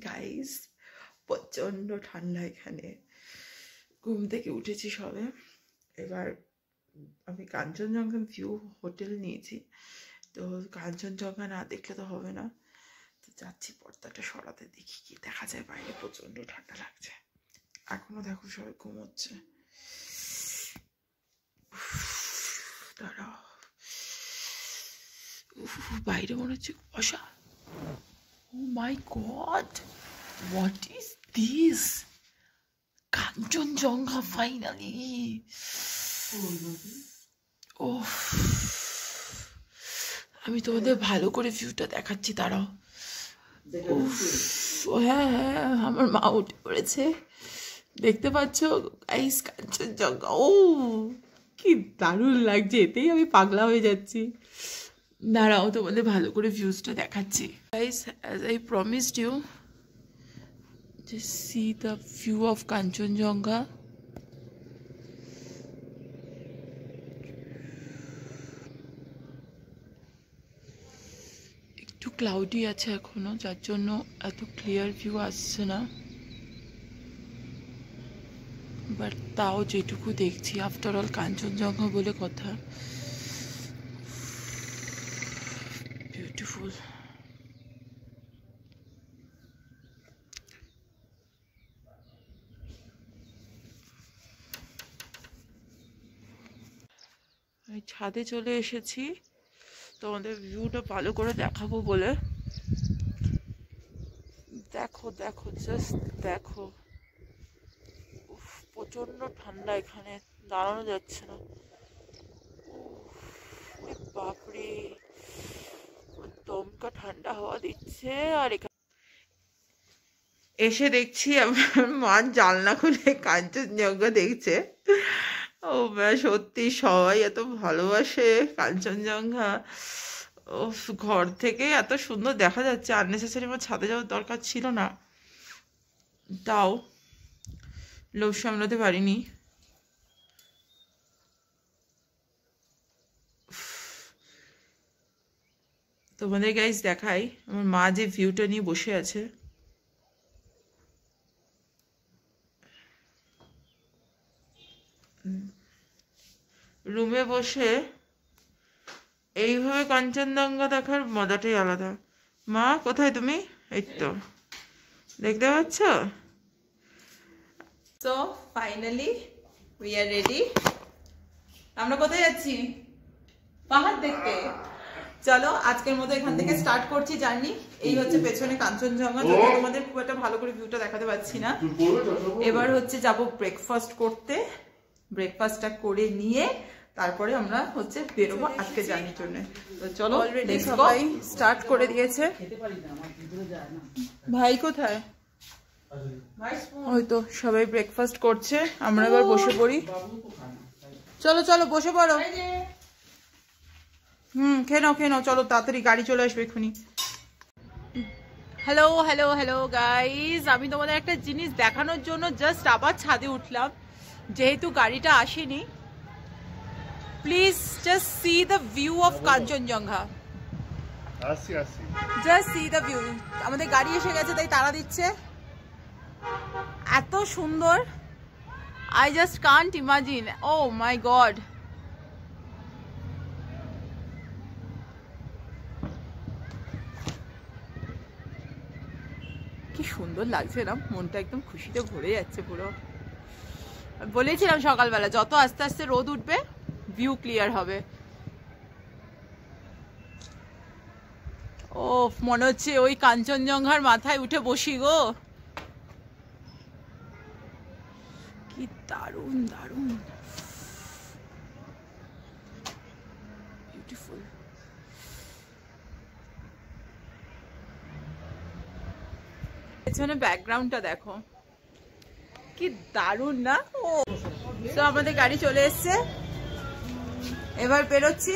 Guys প্রচন্ড ঠান্ডা এখানে। ঘুম থেকে উঠেছি সবে। এবার আমি কাঞ্চনজঙ্ঘা ভিউ হোটেল নিয়েছি, তো কাঞ্চনজঙ্ঘা না দেখলে তো হবে না, তো যাচ্ছি পর্দাটা সরাতে, দেখি কি দেখা যায় বাইরে। প্রচন্ড ঠান্ডা লাগছে এখনো, দেখো সবাই ঘুমোচ্ছে। দাঁড়াও, বাইরে মনে হচ্ছে কুয়াশা। Oh my God, what is this? Kanchenjunga finally. আমি তোমাদের ভালো করে ভিউটা দেখাচ্ছি, দাঁড়াও। হ্যাঁ হ্যাঁ, আমার মা উঠে পড়েছে, দেখতে পাচ্ছ গাইস কাঞ্চনজঙ্ঘা। ও কি দারুণ লাগছে, এতেই আমি পাগলা হয়ে যাচ্ছি। দাঁড়াও তোমাদের ভালো করে ভিউজটা দেখাচ্ছি। Guys, as I promised you, just see the view of Kanchenjunga. একটু ক্লাউডি আছে এখনো, যার জন্য এত ক্লিয়ার ভিউ আসছে না, বাট তাও যেটুকু দেখছি, আফটার অল কাঞ্চনজঙ্ঘা বলে কথা। বিউটিফুল। আমি ছাদে চলে এসেছি তোমাদের ভিউটা ভালো করে দেখাবো বলে। দেখো দেখো, জাস্ট দেখো, প্রচন্ড ঠান্ডা এখানে, দাঁড়ানো যাচ্ছে না। বাপরে, দমকা ঠান্ডা হাওয়া দিচ্ছে। আর এখানে এসে দেখছি আমার মা জানলা খুলে কাঞ্চনজঙ্ঘা দেখছে। ও সত্যি সবাই এত ভালোবাসে কাঞ্চনজঙ্ঘা। ও ঘর থেকে এত সুন্দর দেখা যাচ্ছে, আননেসেসারি আমার ছাদে যাওয়ার দরকার ছিল না, তাও লোভ সামলাতে পারিনি। তোমাদের গাইস দেখাই আমার মা যে ভিউটা নিয়ে বসে আছে। রুমে বসে এইভাবে কাঞ্চনজঙ্ঘা দেখার মজাটাই আলাদা। মা কোথায় তুমি? এই তো দেখতে পাচ্ছ। So finally we are ready. আমরা কোথায় যাচ্ছি? পাহাড় দেখতে। চলো আজকের মতো এখান থেকে স্টার্ট করছি জার্নি। এই হচ্ছে পেছনে কাঞ্চনজঙ্ঘা, যদি তোমাদের খুব একটা ভালো করে ভিউটা দেখাতে পাচ্ছি না। এবার হচ্ছে যাব ব্রেকফাস্ট করতে, ব্রেকফাস্টটা করে নিয়ে তারপরে আমরা হচ্ছে বেরোবো আজকে জার্নির জন্য। তো চলো, অলরেডি সবাই স্টার্ট করে দিয়েছে। ভাই কোথায়? ওই তো সবাই ব্রেকফাস্ট করছে, আমরা এবার বসে পড়ি। চলো চলো বসে পড়ো। খেয়ে নাও খেয়ে নাও, চলো তাড়াতাড়ি, গাড়ি চলে আসবে এক্ষুনি। হ্যালো হ্যালো হ্যালো গাইজ, আমি তোমাদের একটা জিনিস দেখানোর জন্য জাস্ট আবার ছাদে উঠলাম, যেহেতু গাড়িটা আসেনি। Please just see the view of Kanchenjunga. Just see the view. আমাদের গাড়ি এসে গেছে তাই তাড়া দিচ্ছে, এত সুন্দর। I just can't imagine. Oh my God, কি সুন্দর লাগছে না, মনটা একদম খুশিতে ভরে যাচ্ছে পুরো। বলেছিলাম সকালবেলা যত আস্তে আস্তে রোদ উঠবে ভিউ ক্লিয়ার হবে। ও মনে হচ্ছে ওই কাঞ্চনজঙ্ঘার মাথায় উঠে বসি গো, কি দারুণ দারুণ, বিউটিফুল। পেছনে ব্যাকগ্রাউন্ডটা দেখো, কি দারুণ না। ও তো আমাদের গাড়ি চলে এসছে, এবার বেরোচ্ছি।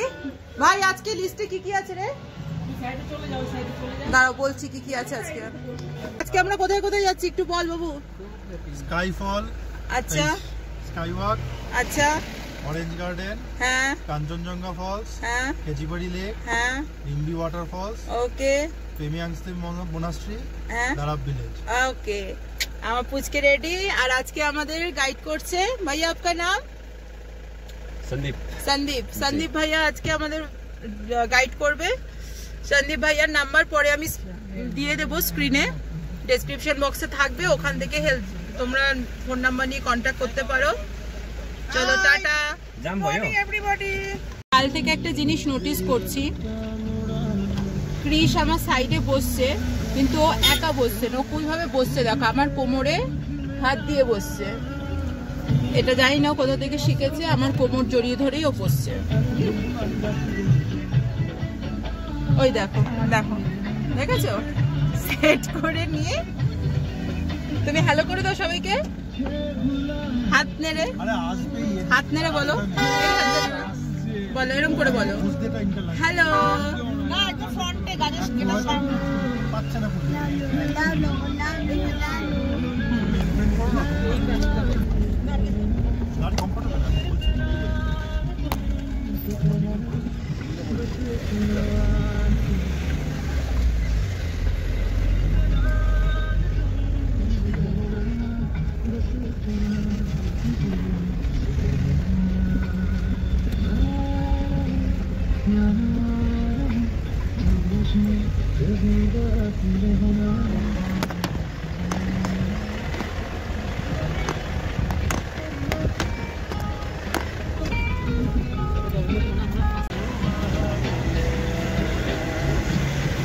ভাই আজকে লিস্টে কি কি আছে রে? দাঁড়াও বলছি কি কি আছে আজকে। আজকে আমরা কোথায় কোথায় যাচ্ছি একটু বল বাবু। স্কাইফল, আচ্ছা, স্কাইওয়াক, আচ্ছা, অরেঞ্জ গার্ডেন, হ্যাঁ, কাঞ্চনজঙ্ঘা ফলস, হ্যাঁ, কেজিবাড়ি লেক, হ্যাঁ, রিম্বি ওয়াটার ফলস, ওকে, Pemiangste Monastery, Darab village. ওকে, আমার পুচকে রেডি। আর আজকে আমাদের গাইড করছে ভাইয়া, আপনার নাম? সন্দীপ। সন্দীপ ভাইয়া আজকে আমাদের গাইড করবে। সন্দীপ ভাইয়ার নাম্বার পরে আমি দিয়ে দেবো স্ক্রিনে, ডেসক্রিপশন বক্সে থাকবে, ওখান থেকে হেল্প তোমরা ফোন নাম্বার নিয়ে কন্ট্যাক্ট করতে পারো। চলো টাটা। এভরিবডি, কাল থেকে একটা জিনিস নোটিস করছি, ক্রিশ আমার সাইডে বসছে কিন্তু ও একা বসছে না, ও কোইভাবে বসছে দেখো, আমার কোমরে হাত দিয়ে বসছে। এটা জানি না কোথা থেকে শিখেছে, আমার কোমর জড়িয়ে ধরেই ও বসছে। ওই দেখো দেখো, দেখেছো? সেট করে নিয়ে তুমি হ্যালো করে দাও সবাইকে, হাত নেড়ে, হাত নেড়ে বলো, বলো এরকম করে বলো হ্যালো।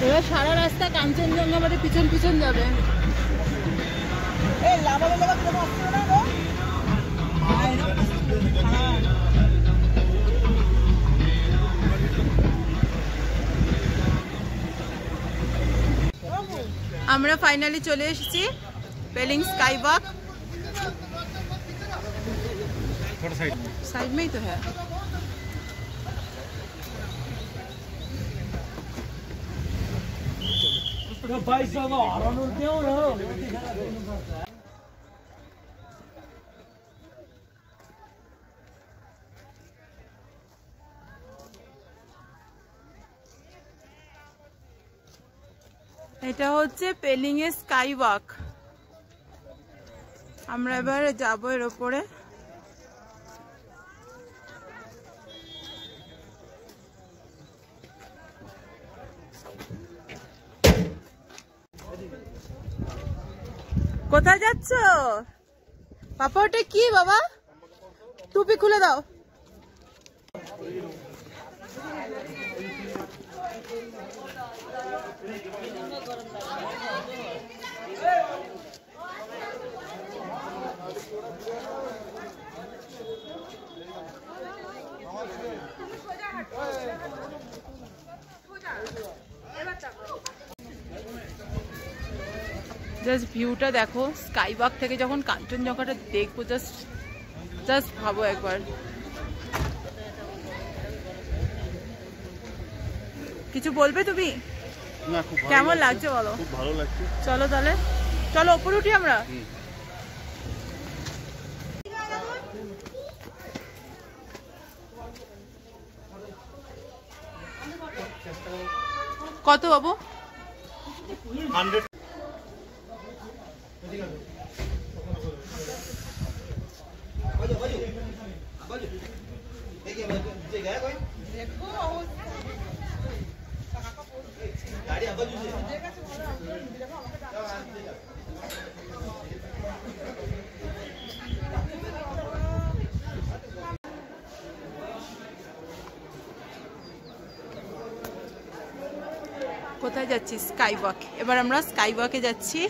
এবার সারা রাস্তা কাঞ্চনজঙ্ঘা আমাদের পিছন পিছন যাবে। আমরা ফাইনালি চলে এসেছি পেলিং स्काई वॉक। साइड में ही तो है। এটা হচ্ছে পেলিং এর স্কাই ওয়াক। আমরা এবার যাবো এর উপরে। কোথায় যাচ্ছ পাপা? ওটা কি বাবা? টুপি খুলে দাও। জাস্ট ভিউটা দেখো, স্কাই ওয়াক থেকে যখন কাঞ্চনজঙ্ঘাটা দেখবো, জাস্ট ভাবো একবার। কিছু বলবে তুমি? কেমন লাগছে বলো? খুব ভালো লাগছে। চলো তাহলে, চলো উপরে উঠি আমরা। কত বাবু? 100। কোথায় যাচ্ছি? Sky walk. এবার আমরা স্কাই ওয়াকে যাচ্ছি,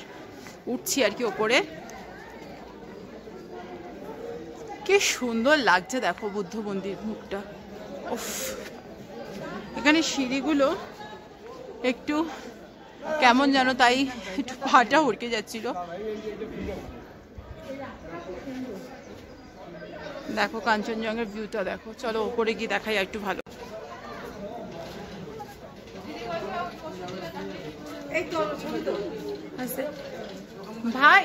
উঠছি আর কি ওপরে। কি সুন্দর লাগছে দেখো বুদ্ধ মন্দির মুখটা। উফ, এখানে সিঁড়িগুলো একটু কেমন যেন, তাই একটু পাটা উড়কে যাচ্ছিল। দেখো কাঞ্চনজঙ্ঘার ভিউটা দেখো। চলো ওপরে গিয়ে দেখাই একটু ভালো। ভাই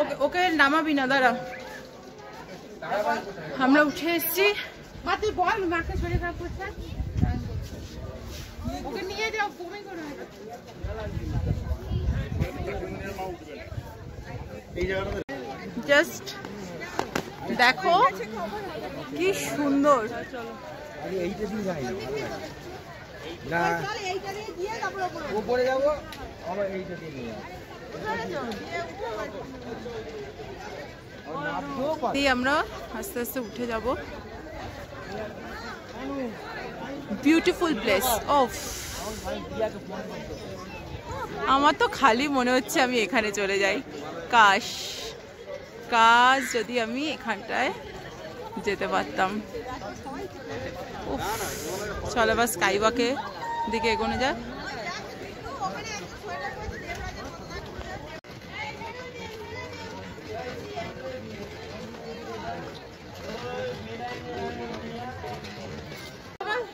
ওকে ওকে নামাবি না, দাঁড়া। আমরা উঠে এসছি। ওকে নিয়ে যাও, বমি করে। জাস্ট দেখো কি সুন্দর। আমরা আস্তে আস্তে উঠে যাব। Beautiful place. ওফ, আমার তো খালি মনে হচ্ছে আমি এখানে চলে যাই। কাশ কাশ যদি আমি এখানটায় যেতে পারতাম। চলো এবার স্কাই ওয়াকে দিকে এগোনো যাক।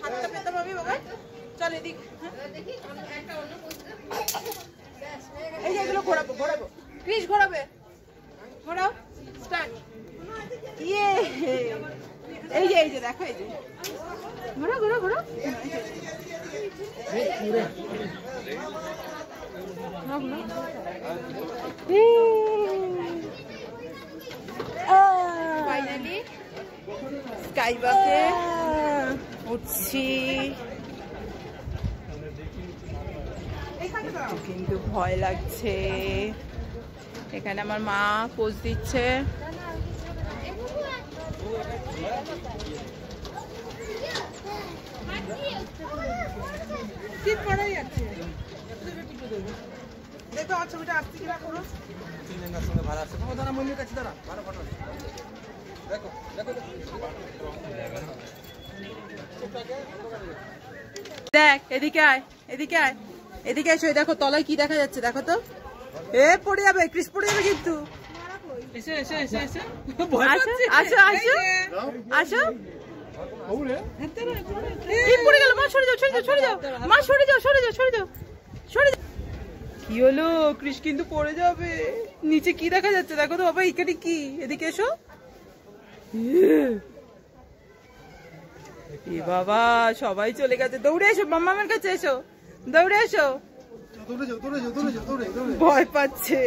হাতটা পেতে পাবি বাবা। চল এদিক। এই যে এগুলো ঘোরাবো ঘোরাবো। ক্রিস ঘোরাবে, ঘোরাও। স্টার্ট। ইয়ে, এই যে দেখো, এই যে ঘোরা ঘোরা ঘোরা। ফাইনালি স্কাই ওয়াকে উঠছি, কিন্তু ভয় লাগছে। এখানে আমার মা পোজ দিচ্ছে। দেখ এদিকে আয়, এদিকে আয়, এদিকে এসো। দেখো তলায় কি দেখা যাচ্ছে, দেখো তো। এ পড়ে যাবে, ক্রিস পড়ে যাবে কিন্তু। আসো আসো আসো আসো। কি পড়ে গেল? মা সরে যাও, সরে যাও, সরে যাও, মা সরে যাও, সরে যাও, সরে যাও, সরে যাও। কি হলো? ক্রিস কিন্তু পড়ে যাবে। নিচে কি দেখা যাচ্ছে দেখো তো বাবা। এখানে কি? এদিকে এসো। এ বাবা, সবাই চলে গেছে। দৌড়ে এসো, মাম্মামের কাছে এসো, দৌড়ে এসো। ভয় পাচ্ছে।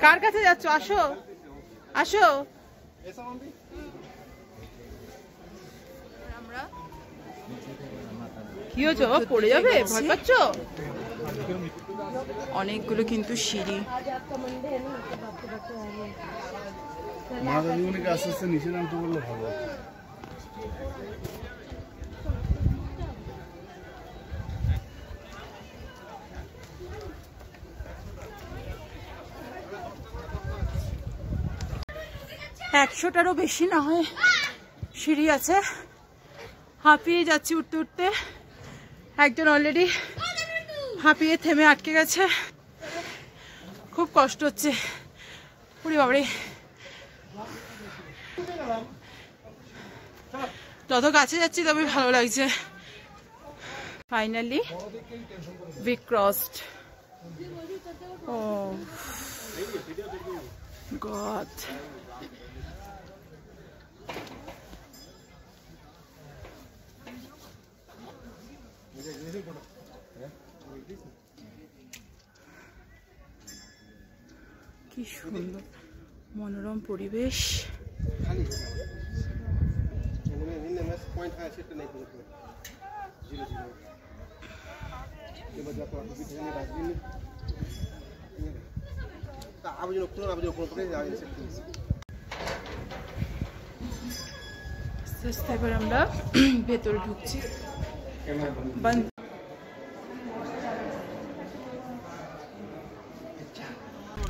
কার কাছে যাচ্ছ? আসো আসো। কি হয়েছে বাবা? পড়ে যাবে? ভয় পাচ্ছ? অনেকগুলো কিন্তু সিঁড়ি। আস্তে আস্তে নিচে নামতে বললে ভালো। একশোটারও বেশি না হয় সিঁড়ি আছে। হাঁপিয়ে যাচ্ছি উঠতে উঠতে। একজন অলরেডি হাঁপিয়ে থেমে আটকে গেছে। খুব কষ্ট হচ্ছে। পুরি বাবারে, যত কাছে যাচ্ছি তবে ভালো লাগছে। Finally we crossed. Oh God. কি সুন্দর মনোরম পরিবেশ। এবার আমরা ভেতরে ঢুকছি।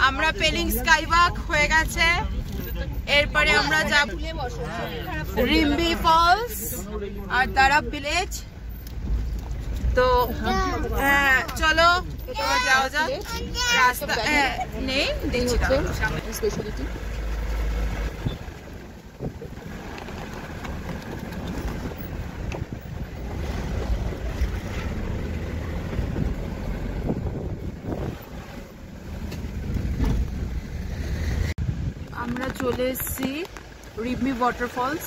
আমরা পেলিং স্কাই ওয়াক হয়ে গেছে। এরপরে আমরা যাব রিম্বি ফলস আর দারাব ভিলেজ। তো চলো যাওয়া যাক। রাস্তা নেই, দেখছি স্পেশালিটি। আমরা চলে এসেছি রিম্বি ওয়াটারফলস।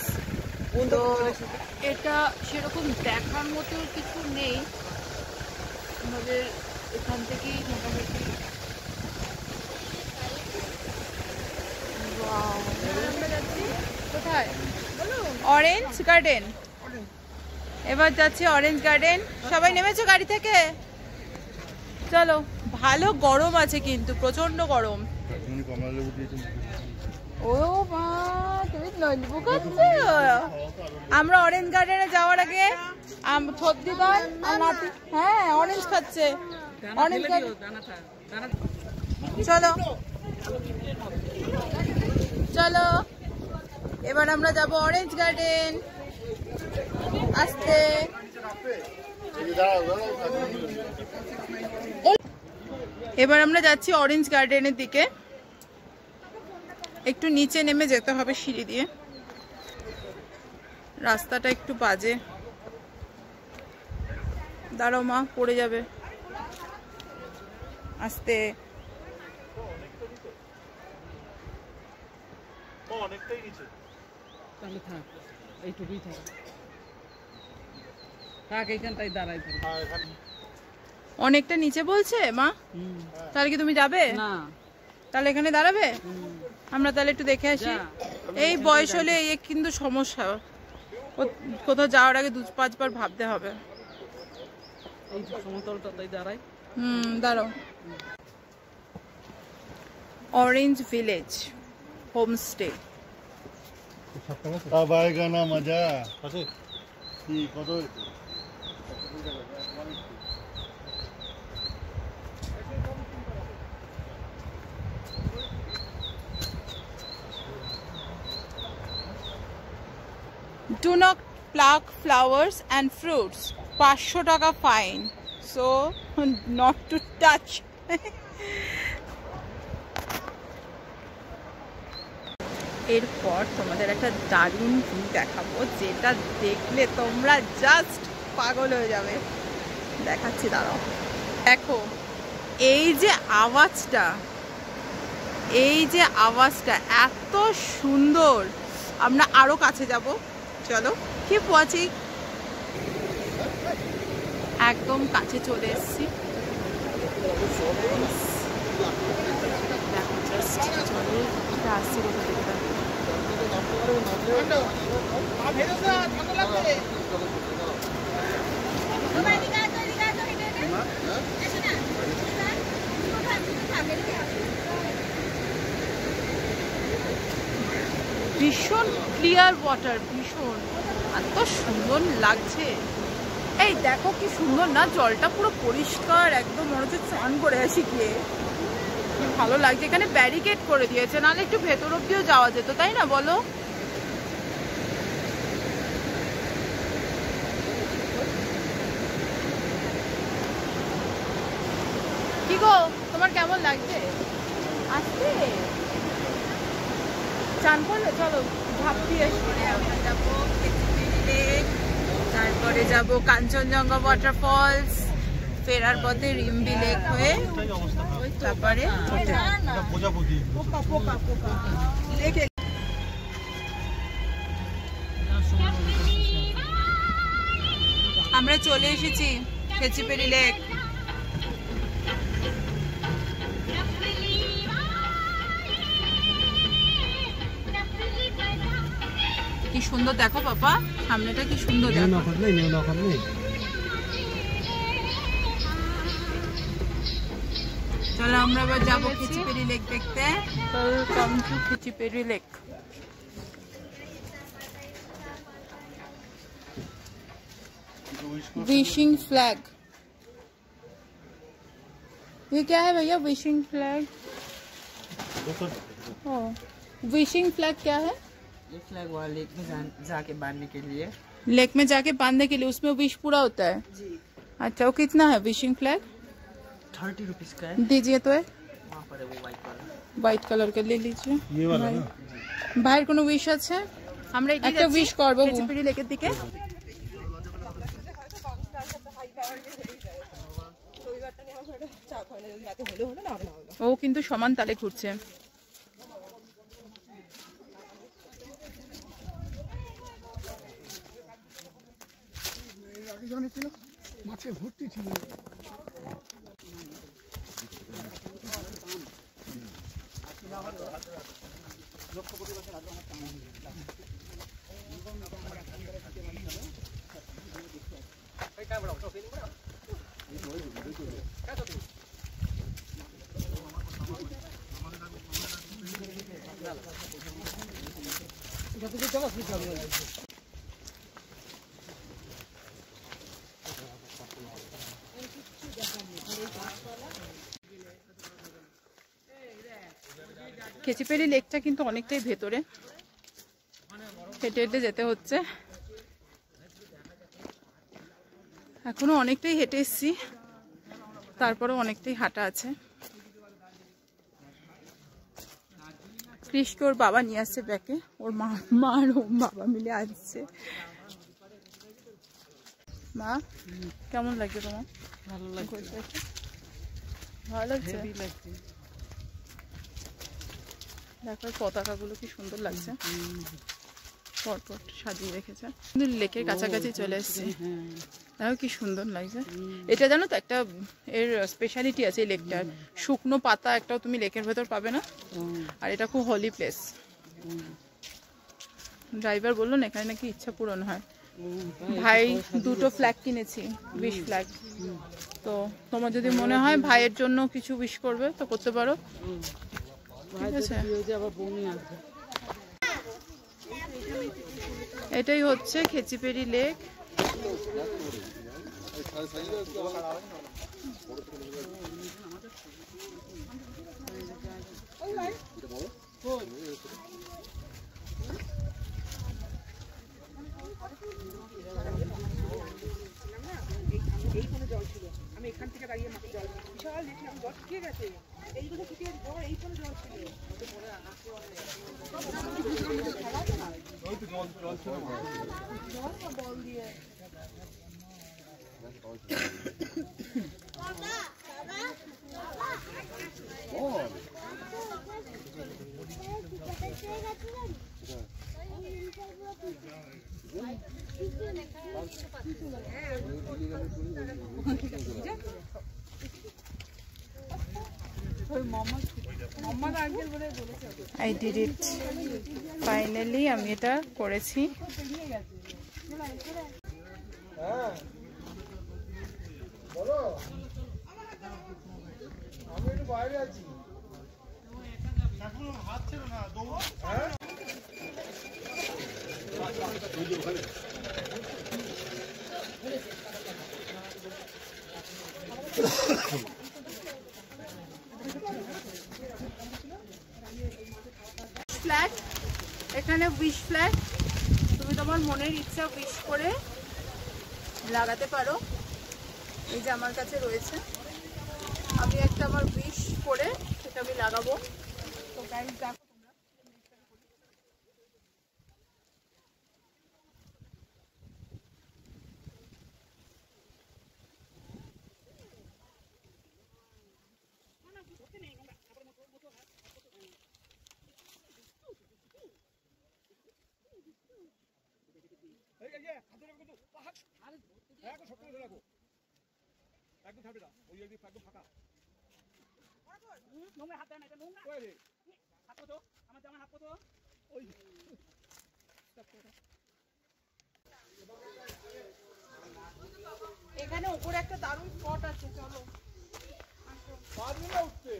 তো এটা সেরকম দেখার মতো কিছু নেই, আমাদের এখান থেকেই মোটামুটি কোথায় অরেঞ্জ গার্ডেন। এবার যাচ্ছি অরেঞ্জ গার্ডেন। সবাই নেমেছো গাড়ি থেকে? চলো। ভালো গরম আছে কিন্তু, প্রচন্ড গরম। ও মা, তুমি লেবু খাচ্ছো? আমরা অরেঞ্জ গার্ডেনে যাওয়ার আগে সর্দিদার আর নাতি, হ্যাঁ অরেঞ্জ খাচ্ছে। অরেঞ্জ চলো চলো, এবার আমরা যাব অরেঞ্জ গার্ডেন। আসতে এবার আমরা যাচ্ছি অরেঞ্জ গার্ডেনের দিকে। একটু নিচে নেমে যেতে হবে সিঁড়ি দিয়ে, রাস্তাটা একটু বাজে। দাঁড়াও মা, পড়ে যাবে। আস্তে। অনেকটাই নিচে, তাহলে থাক, এইটুকুই থাক, থাক এইখানটাই দাঁড়াই থাক। অনেকটা নিচে বলছে মা, তাহলে কি তুমি যাবে না? তাহলে এখানে দাঁড়াবে। আমরা তাহলে একটু দেখে আসি। এই বয়স হলে এই কিন্তু সমস্যা, কোথাও যাওয়ার আগে 2-5 বার ভাবতে হবে। এই সমতলটাই দাঁড়াই। দাঁড়াও। Orange village homestay. अब आएगा ना मजा। কত Do not pluck flowers and fruits. 500 টাকা fine, so not to touch. এরপর তোমাদের একটা দারুণ ভিউ দেখাবো, যেটা দেখলে তোমরা জাস্ট পাগল হয়ে যাবে। দেখাচ্ছি, দাঁড়াও। দেখো এই যে আওয়াজটা, এই যে আওয়াজটা এত সুন্দর। আমরা আরো কাছে যাব, চলো। Keep watching. একদম কাছে চলে এসেছি। দেখো জাস্ট চলে আসছে কোথা থেকে। ভীষণ ক্লিয়ার ওয়াটার, ভীষণ এত সুন্দর লাগছে। এই দেখো কি সুন্দর না, জলটা পুরো পরিষ্কার একদম, মনে হচ্ছে স্নান করে আসি গিয়ে। কি ভালো লাগছে। এখানে ব্যারিকেড করে দিয়েছে, নাহলে একটু ভেতর অব্দিও যাওয়া যেত, তাই না বলো? কি গো, তোমার কেমন লাগছে? আসতে চান করলে চলো ভাবছি। আমরা যাবো লেক, তারপরে যাব কাঞ্চনজঙ্ঘা ওয়াটারফলস, ফেরার পথে রিম্বি লেক হয়ে তারপরে আমরা চলে এসেছি খেচিপেরি লেক। কি সুন্দর দেখো বাবা, সামনেটা কি সুন্দর দেখো। চলো আমরা এবার যাবো খেচিপেরি লেক দেখতে। Welcome to Khecheopalri lake. Wishing flag, ये क्या है भैया? Wishing flag. विशिंग फ्लैग क्या है? ये फ्लैग वहाँ लेक में जाके बांधने के लिए। लेक में जाके बांधने के लिए, उसमें विश पूरा होता है जी। अच्छा, वो कितना है विशिंग फ्लैग? 30 रुपीज का है। दीजिए तो है, वहाँ पर है वो व्हाइट वाला। व्हाइट कलर के ले लीजिए। ये वाला ना? ভাইয়ের কোনো উইশ আছে? আমরা একটা উইশ করব খেচিপেরি লেকের দিকে। ও কিন্তু সমান তালে ঘুরছে। ছিল, মাছে ভর্তি ছিল। খেচিপেরি লেকটা কিন্তু অনেকটাই ভেতরে, হেঁটে হেঁটে যেতে হচ্ছে। এখনো অনেকটাই হেঁটে এসছি, তারপরেও অনেকটাই হাঁটা আছে। কৃষকে ওর বাবা নিয়ে আসছে ব্যাকে, ওর মা আর ওর বাবা মিলে আসছে। মা কেমন লাগছে তোমার? ভালো লাগছে, ভালো লাগছে। হেভি লাগছে। দেখো পতাকাগুলো কি সুন্দর লাগছে, পরপর সাজিয়ে রেখেছে। কিন্তু লেকের কাছাকাছি চলে এসেছি, দেখো কি সুন্দর লাগছে। এটা জানো তো একটা এর স্পেশালিটি আছে এই লেকটার, শুকনো পাতা একটাও তুমি লেকের ভেতর পাবে না। আর এটা খুব হলি প্লেস। ড্রাইভার বললো না এখানে নাকি ইচ্ছা পূরণ হয়। ভাই দুটো ফ্ল্যাগ কিনেছি, 20 ফ্ল্যাগ। তো তোমার যদি মনে হয় ভাইয়ের জন্য কিছু উইশ করবে তো করতে পারো, ঠিক আছে। এটাই হচ্ছে খেচিপেরি লেক। আমি এখান থেকে দাঁড়িয়ে মাকে জল বিশাল দেখলাম, জল শুকিয়ে গেছে, এইগুলো শুকিয়ে জল, এইখানে জল ছিল। I did it. Finally আমি এটা করেছি। আমি একটু বাইরে আছি, হাত ছিল না দৌড়। ফ্ল্যাগ, এখানে উইশ ফ্ল্যাগ, তুমি তোমার মনের ইচ্ছা উইশ করে লাগাতে পারো। এই যে আমার কাছে রয়েছে, আমি একটা আমার উইশ করে সেটা আমি লাগাবো। তো গাইস দেখো এখানে উপরে একটা দারুণ স্পট আছে, চলো। পারবি না উঠতে?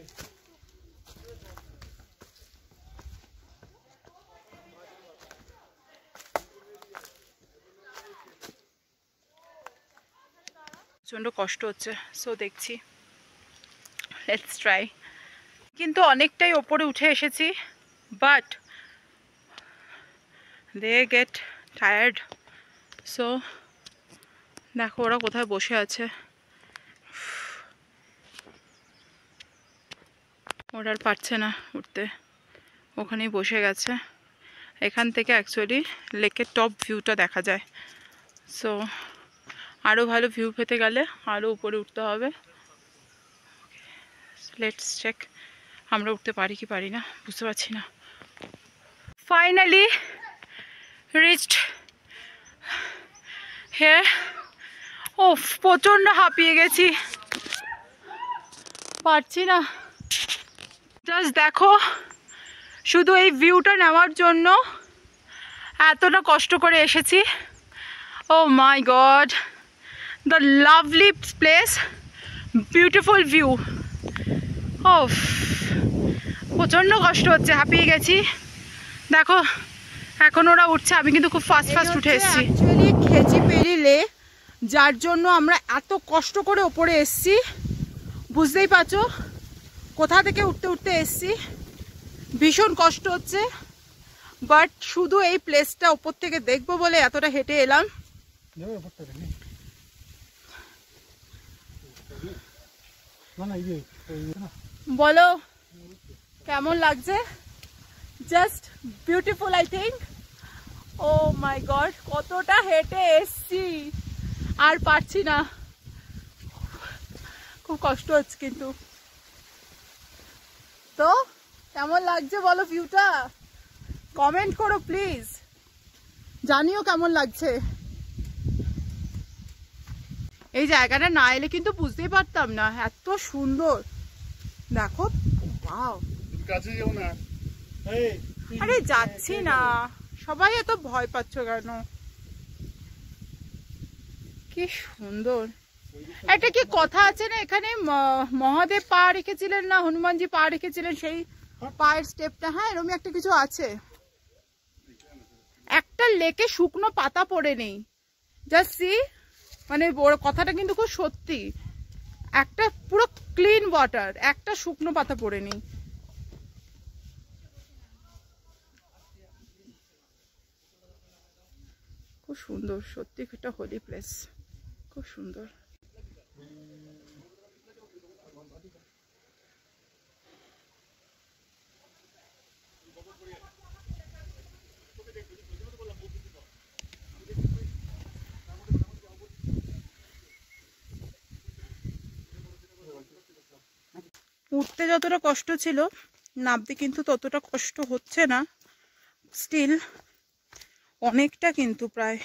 প্রচন্ড কষ্ট হচ্ছে, সো দেখছি, লেটস ট্রাই। কিন্তু অনেকটাই ওপরে উঠে এসেছি, but they get tired. So দেখো ওরা কোথায় বসে আছে, ওরা আর পারছে না উঠতে, ওখানেই বসে গেছে। এখান থেকে অ্যাকচুয়ালি লেকের টপ ভিউটা দেখা যায়। সো আরও ভালো ভিউ পেতে গেলে আরও উপরে উঠতে হবে। লেটস চেক আমরা উঠতে পারি কি পারি না, বুঝতে পারছি না। Finally reached here. ও প্রচন্ড হাঁপিয়ে গেছি, পারছি না। জাস্ট দেখো, শুধু এই ভিউটা নেওয়ার জন্য এতটা কষ্ট করে এসেছি। Oh my God, the lovely place, beautiful view. ও প্রচণ্ড কষ্ট হচ্ছে, হাঁপিয়ে গেছি। দেখো এখন ওরা উঠছে, আমি কিন্তু খুব ফাস্ট উঠে এসেছি। অ্যাকচুয়ালি খেচিপেড়ি লেক, যার জন্য আমরা এত কষ্ট করে ওপরে এসেছি। বুঝতেই পারছো কোথা থেকে উঠতে উঠতে এসেছি, ভীষণ কষ্ট হচ্ছে। বাট শুধু এই প্লেসটা ওপর থেকে দেখবো বলে এতটা হেঁটে এলাম। বলো কেমন লাগছে? Just beautiful I think. Oh my God, কতটা হেঁটে এসছি, আর পারছি না, খুব কষ্ট হচ্ছে। কিন্তু তো কেমন লাগছে বলো ভিউটা, কমেন্ট করো প্লিজ, জানিও কেমন লাগছে। এই জায়গাটা না এলে কিন্তু বুঝতেই পারতাম না, এত সুন্দর। দেখো, ওয়াও। আরে যাচ্ছি না, সবাই এত ভয় পাচ্ছ কেন? কি সুন্দর। একটা কি কথা আছে না, এখানে মহাদেব পা রেখেছিলেন না হনুমানজি পা রেখেছিলেন, সেই পায়ের স্টেপটা, হ্যাঁ এরকম একটা কিছু আছে। একটা লেকে শুকনো পাতা পড়ে নেই, জাস্ট সি, মানে কথাটা কিন্তু খুব সত্যি। একটা পুরো ক্লিন ওয়াটার, একটা শুকনো পাতা পড়ে নেই। খুব সুন্দর, সত্যি একটা হোলি প্লেস, খুব সুন্দর। উঠতে যতটা কষ্ট ছিল, নামতে কিন্তু ততটা কষ্ট হচ্ছে না। স্টিল অনেকটা, কিন্তু প্রায়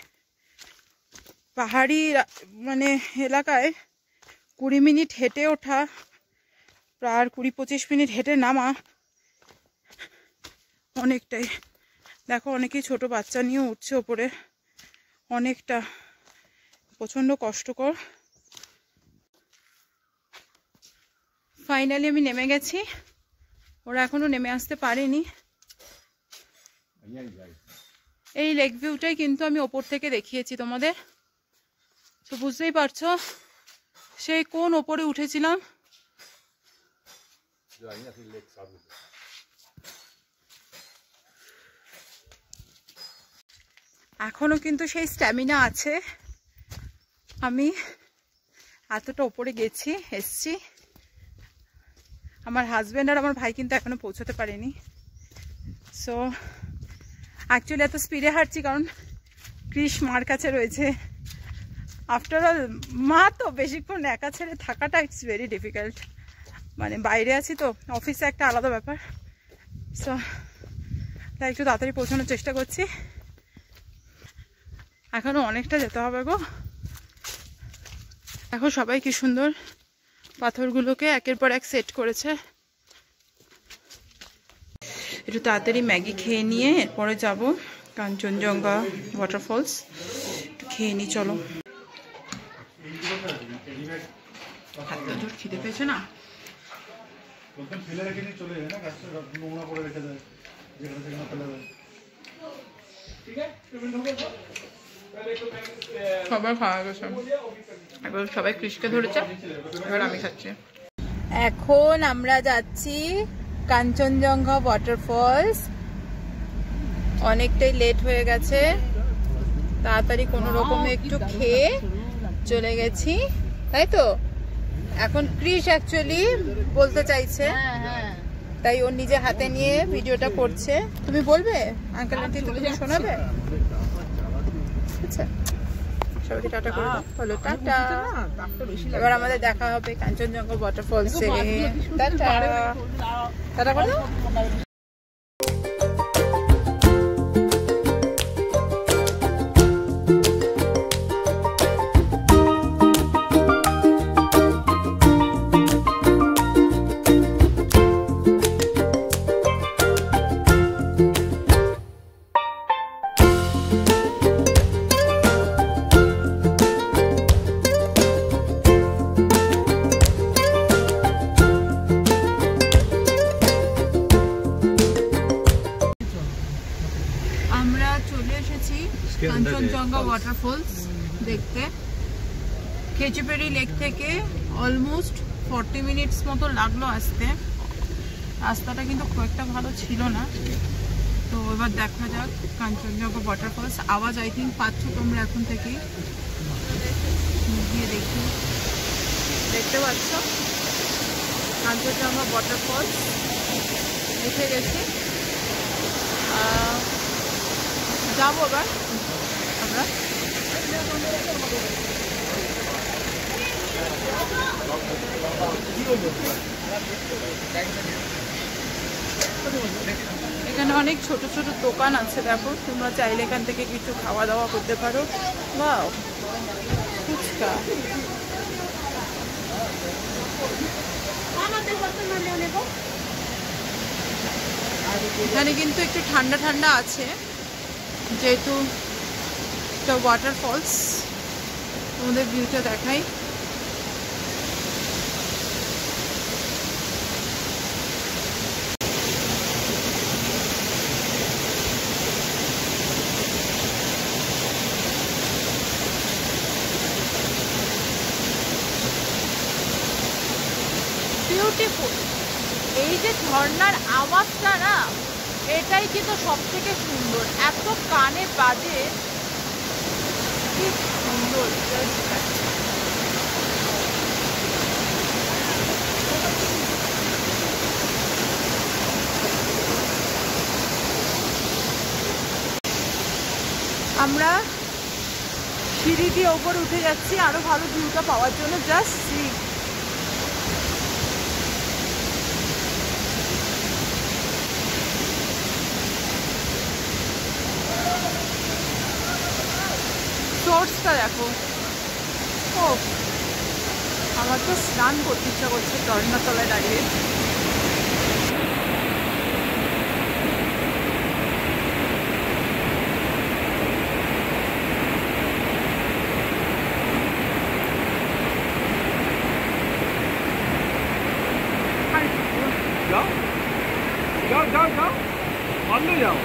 পাহাড়ি মানে এলাকায় 20 মিনিট হেঁটে ওঠা, প্রায় 20-25 মিনিট হেঁটে নামা, অনেকটাই। দেখো অনেকেই ছোট বাচ্চা নিয়ে উঠছে ওপরে, অনেকটা প্রচণ্ড কষ্টকর। ফাইনালি আমি নেমে গেছি, ওরা এখনো নেমে আসতে পারেনি। এই লেক ভিউটাই কিন্তু আমি ওপর থেকে দেখিয়েছি তোমাদের, তো বুঝতেই পারছো সেই কোন ওপরে উঠেছিলাম। এখনো কিন্তু সেই স্ট্যামিনা আছে, আমি এতটা ওপরে গেছি, এসছি। আমার হাজব্যান্ড আর আমার ভাই কিন্তু এখনো পৌঁছতে পারেনি। সো অ্যাকচুয়ালি এত স্পিডে হাঁটছি কারণ কৃষ মার কাছে রয়েছে। আফটার অল মা তো বেশিক্ষণ একা ছেড়ে থাকাটা ইটস ভেরি ডিফিকাল্ট, মানে বাইরে আছি তো, অফিসে একটা আলাদা ব্যাপার। সো তাই একটু তাড়াতাড়ি পৌঁছানোর চেষ্টা করছি। এখনো অনেকটা যেতে হবে গো। দেখো সবাই কি সুন্দর পাথরগুলোকে একের পর এক সেট করেছে। একটু তাড়াতাড়ি ম্যাগি খেয়ে নিয়ে এরপরে যাব কাঞ্চনজঙ্ঘা ওয়াটারফলস, একটু খেয়ে নিই। চলো, খিদে পেয়েছে না? সবাই খাওয়া গেছে, এবার সবাই কৃষকে ধরেছে, এবার আমি খাচ্ছি। এখন আমরা যাচ্ছি কাঞ্চনজঙ্ঘা ওয়াটারফলস। অনেকটাই লেট হয়ে গেছে, তাড়াতাড়ি কোনো রকমে একটু খেয়ে চলে গেছি, তাই তো। এখন কৃষ অ্যাকচুয়ালি বলতে চাইছে, তাই ওর নিজে হাতে নিয়ে ভিডিওটা করছে। তুমি বলবে আঙ্কেল আন্টি, তুমি শোনাবে? আচ্ছা সবাইকে টাটা করে দাও, বলো টাটা। এবার আমাদের দেখা হবে কাঞ্চনজঙ্ঘা ওয়াটারফলসে। টাটা টাটা করে দাও। কাঞ্চনজঙ্ঘা ওয়াটারফলস দেখতে। খেচিপেড়ি লেক থেকে অলমোস্ট 40 মিনিটস মতো লাগলো আসতে। রাস্তাটা কিন্তু খুব একটা ভালো ছিল না। তো এবার দেখা যাক কাঞ্চনজঙ্ঘা ওয়াটারফলস। আওয়াজ আই থিঙ্ক পাচ্ছ তোমরা এখন থেকেই, গিয়ে দেখি। দেখতে পাচ্ছ কাঞ্চনজঙ্ঘা ওয়াটারফলস এসে গেছি। যাবো এবার আমরা। এখানে অনেক ছোট ছোট দোকান আছে, দেখো তোমরা চাইলে এখান থেকে কিছু খাওয়া দাওয়া করতে পারো। বাহ, ফুচকা। এখানে কিন্তু একটু ঠান্ডা ঠান্ডা আছে যেহেতু একটা ওয়াটারফলস। তোমাদের ভিউটা দেখাই। বিউটিফুল। এই যে ঝর্ণার আওয়াজটা না, এটাই কিন্তু সব থেকে সুন্দর। এত কানে বাজে, কি সুন্দর। আমরা সিঁড়ি দিয়ে ওপরে উঠে যাচ্ছি আরো ভালো ভিউটা পাওয়ার জন্য। জাস্ট সি, সোর্সটা দেখো। ও, আমার তো স্নান করতে ইচ্ছা করছে ঝর্ণার তলায় দাঁড়িয়ে। যাও যাও যাও যাও, বন্ধ যাও।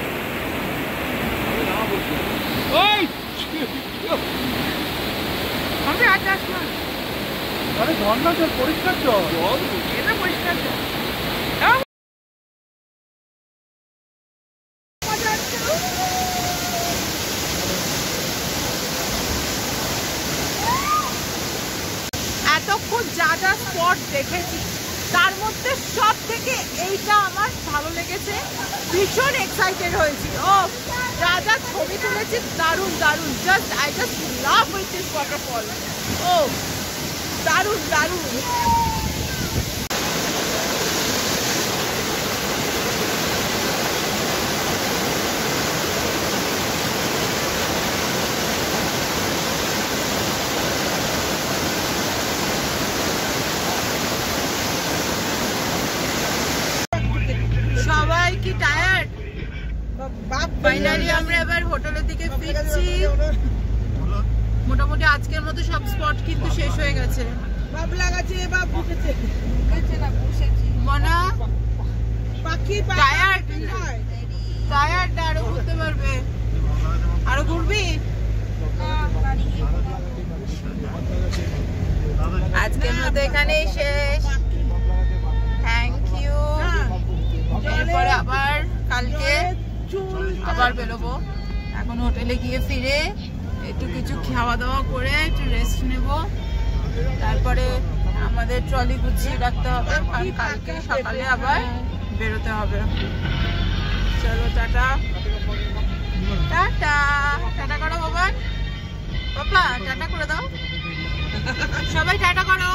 ওই আমি আর যাস না, আরে ঝর্ণা জল, পরিষ্কার জল। এটা পরিষ্কার জল। এতক্ষণ যা যা স্পট দেখেছি তার মধ্যে সব থেকে এইটা আমার ভালো লেগেছে। ভীষণ এক্সাইটেড হয়েছি। ও, যা যা ছবি তুলেছি দারুণ দারুণ। Just I just love with this waterfall. ও, দারুণ দারুণ। সবাই কি টায়ার্ড? ফাইনালি আমরা এবার হোটেলের দিকে ফিরছি। মোটামুটি আজকের মতো সব স্পট কিন্তু শেষ হয়ে গেছে। বাবলা গাছে বাপ ঢুকেছে। মনা পাখি টায়ার্ড, টায়ার্ড আরো ঘুরতে পারবে। আরো ঘুরবি? আজকের মতো এখানেই শেষ। Thank you. এরপরে আবার কালকে আবার বেরোবো। এখন হোটেলে গিয়ে ফিরে একটু কিছু খাওয়া দাওয়া করে একটু রেস্ট নেব। তারপরে আমাদের ট্রলি গুছিয়ে রাখতে হবে, কারণ কালকে সকালে আবার বেরোতে হবে। চলো টাটা। টাটা টাটা করো বাবা। বাবা টাটা করে দাও, সবাই টাটা করো।